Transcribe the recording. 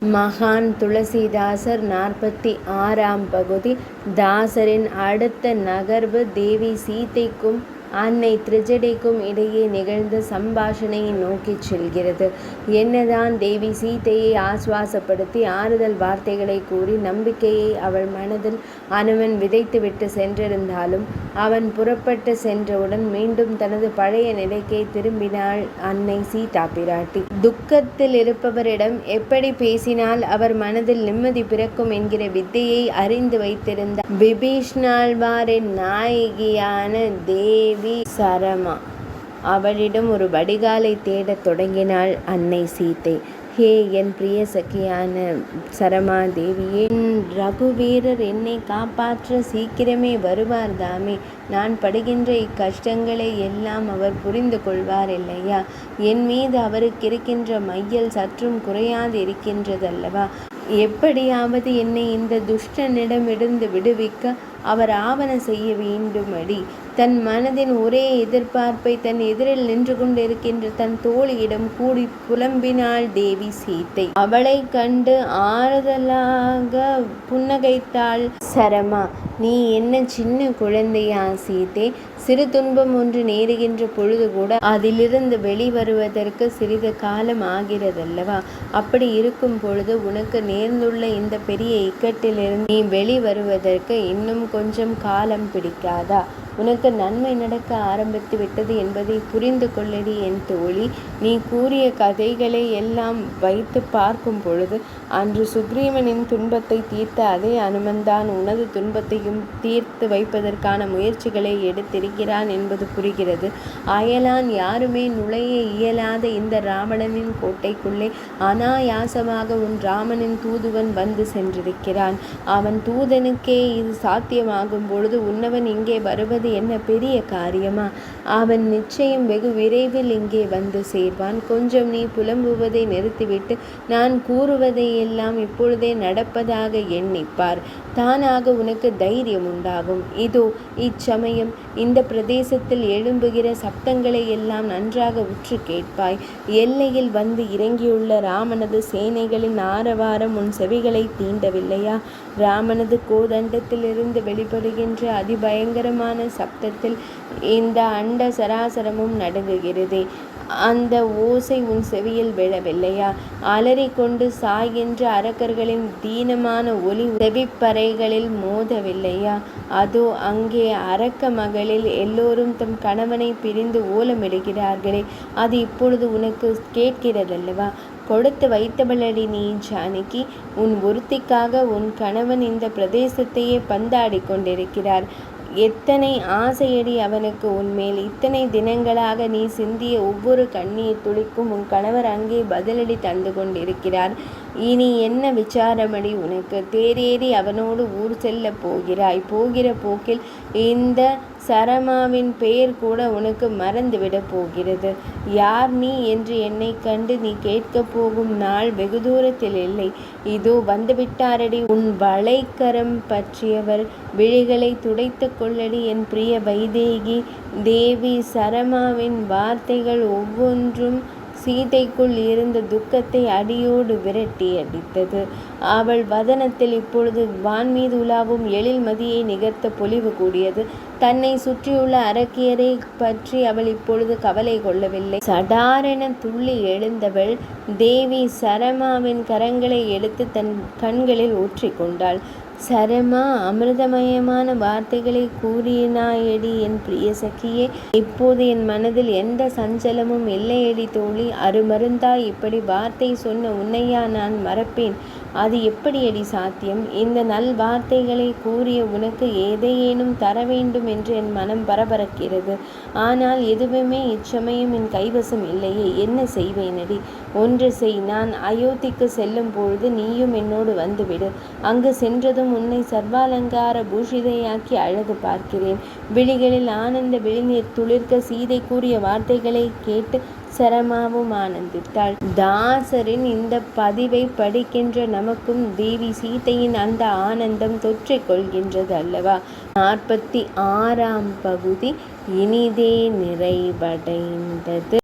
மகான் துளசிதாசர் 46ஆம் பகுதி. தாசரின் அடுத்த நகர்வு தேவி சீதைக்கும் அன்னை திரிஜடைக்கும் இடையே நிகழ்ந்த சம்பாஷணையை நோக்கிச் செல்கிறது. என்னதான் தேவி சீதையை ஆசுவாசப்படுத்தி ஆறுதல் வார்த்தைகளை கூறி நம்பிக்கையை அவள் மனதில் அனுமன் விதைத்துவிட்டு சென்றிருந்தாலும் அவன் புறப்பட்டு சென்றவுடன் மீண்டும் தனது பழைய நிலைக்கே திரும்பினாள் அன்னை சீதா பிராட்டி. துக்கத்தில் இருப்பவரிடம் எப்படி பேசினால் அவர் மனதில் நிம்மதி பிறக்கும் என்கிற வித்தையை அறிந்து வைத்திருந்த விபீஷ்ணாழ்வாரின் நாயகியான தேவி சரமா அவளிடம் ஒரு வடிகாலை தேடத் தொடங்கினாள் அன்னை சீதை. ஹே என் பிரிய சகியான சரமா தேவியே, ரகுவீரர் என்னை காப்பாற்ற சீக்கிரமே வருவார் தாமே. நான் படுகின்ற இக்கஷ்டங்களை எல்லாம் அவர் புரிந்து கொள்வார் இல்லையா? என் மீது அவருக்கு இருக்கின்ற மையல் சற்றும் குறையாது இருக்கின்றதல்லவா? எப்படியாவது என்னை இந்த துஷ்டனிடமிருந்து விடுவிக்க அவர் ஆவன செய்ய வேண்டுமடி. தன் மனதின் ஒரே எதிர்பார்ப்பை தன் எதிரில் நின்று கொண்டிருக்கின்ற தன் தோழியிடம் கூடி புலம்பினாள் தேவி சீதை. அவளை கண்டு ஆறுதலாக புன்னகைத்தாள் சரமா. நீ என்ன சின்ன குழந்தையா சீதை? சிறு துன்பம் ஒன்று நேருகின்ற பொழுது கூட அதிலிருந்து வெளிவருவதற்கு சிறிது காலம் ஆகிறதல்லவா? அப்படி இருக்கும் பொழுது உனக்கு நேர்ந்துள்ள இந்த பெரிய இக்கட்டிலிருந்து நீ வெளிவருவதற்கு இன்னும் கொஞ்சம் காலம் பிடிக்காதா? உனக்கு நன்மை நடக்க ஆரம்பித்து விட்டது என்பதை புரிந்து கொள்ளடி என் தோழி. நீ கூறிய கதைகளை எல்லாம் வைத்து பார்க்கும் பொழுது அன்று சுக்ரீவனின் துன்பத்தை தீர்த்த அதே அனுமன்தான் உனது துன்பத்தையும் தீர்த்து வைப்பதற்கான முயற்சிகளை எடுத்திருக்கிறான் என்பது புரிகிறது. அயலான் யாருமே நுழைய இயலாத இந்த ராவணனின் கோட்டைக்குள்ளே அனாயாசமாக உன் ராமனின் தூதுவன் வந்து சென்றிருக்கிறான். அவன் தூதனுக்கே இது சாத்தியமாகும் பொழுது உன்னவன் இங்கே வருவது என்ன பெரிய காரியமா? அவன் நிச்சயம் வெகு விரைவில் இங்கே வந்து சேர்வான். கொஞ்சம் நீ புலம்புவதை நிறுத்திவிட்டு நான் கூறுவதை எல்லாம் இப்பொழுதே நடப்பதாக எண்ணிப்பார். தானாக உனக்கு தைரியம் உண்டாகும். இதோ இச்சமயம் இந்த பிரதேசத்தில் எழும்புகிற சப்தங்களை எல்லாம் நன்றாக உற்று கேட்பாய். எல்லையில் வந்து இறங்கியுள்ள ராமனது சேனைகளின் ஆரவாரம் உன் செவிகளை தீண்டவில்லையா? ராமனது கோதண்டத்திலிருந்து வெளிப்படுகின்ற அதிபயங்கரமான சப்தத்தில் இந்த அண்ட சராசரமும் நடுங்குகிறதே. அந்த ஓசை உன் செவியில் விழவில்லையா? அலறிக்கொண்டு சாய்கின்ற அரக்கர்களின் தீனமான ஒலி செவிப்பறைகளில் மோதவில்லையா? அதோ அங்கே அரக்க மகளில் எல்லோரும் தம் கணவனை பிரிந்து ஓலமிடுகிறார்களே, அது இப்பொழுது உனக்கு கேட்கிறதல்லவா? கொடுத்து வைத்தவளடி நீ ஜானகி. உன் ஒருத்திக்காக உன் கணவன் இந்த பிரதேசத்தையே பந்தாடி கொண்டிருக்கிறார். எத்தனை ஆசையடி அவனுக்கு உன்மேல்! இத்தனை தினங்களாக நீ சிந்திய ஒவ்வொரு கண்ணீர் துளிக்கும் உன் கணவர் அங்கே பதிலடி தந்து கொண்டிருக்கிறார். இனி என்ன விசாரமடி உனக்கு? தேரேறி அவனோடு ஊர் செல்ல போகிறாய். போகிற போக்கில் இந்த சரமாவின் பெயர் கூட உனக்கு மறந்துவிடப் போகிறது. யார் நீ என்று என்னை கண்டு நீ கேட்கப் போகும் நாள் வெகு தூரத்தில் இல்லை. இதோ வந்துவிட்டாரடி உன் வளைக்கரம் பற்றியவர். விழிகளை துடைத்து கொள்ளடி என் பிரிய வைதேகி. தேவி சரமாவின் வார்த்தைகள் ஒவ்வொன்றும் சீதைக்குள் இருந்த துக்கத்தை அடியோடு விரட்டி அடித்தது. அவள் வதனத்தில் இப்பொழுது வான் மீது உலாவும் எழில் மதியை நிகர்த்த பொலிவு கூடியது. தன்னை சுற்றியுள்ள அரக்கியரை பற்றி அவள் இப்பொழுது கவலை கொள்ளவில்லை. சடாரென துள்ளி எழுந்தவள் தேவி சரமாவின் கரங்களை எடுத்து தன் கண்களில் ஊற்றிக்கொண்டாள். சரமா, அமிர்தமயமான வார்த்தைகளை கூறினாயடி என் பிரிய சகியே. இப்போது என் மனதில் எந்த சஞ்சலமும் இல்லையடி தோழி. அருமருந்தாய் இப்படி வார்த்தை சொன்ன உன்னையா நான் மறப்பேன்? அது எப்படியடி சாத்தியம்? இந்த நல் வார்த்தைகளை கூறிய உனக்கு எதையேனும் தர வேண்டும் என்று என் மனம் பரபரக்கிறது. ஆனால் எதுவுமே இச்சமயம் என் கைவசம் இல்லையே. என்ன செய்வேனடி? ஒன்று செய். நான் அயோத்திக்கு செல்லும் பொழுது நீயும் என்னோடு வந்துவிடு. அங்கு சென்றதும் உன்னை சர்வாலங்கார பூஷிதையாக்கி அழகு பார்க்கிறேன். விழிகளில் ஆனந்த விழிநீர் துளிர்க்க சீதை கூறிய வார்த்தைகளை கேட்டு சரமாவும் ஆனந்தித்தாள். தாசரின் இந்த பதிவை படிக்கின்ற நமக்கும் தேவி சீதையின் அந்த ஆனந்தம் தொற்றிக் கொள்கின்றது அல்லவா? 46ஆம் பகுதி இனிதே நிறைவடைந்தது.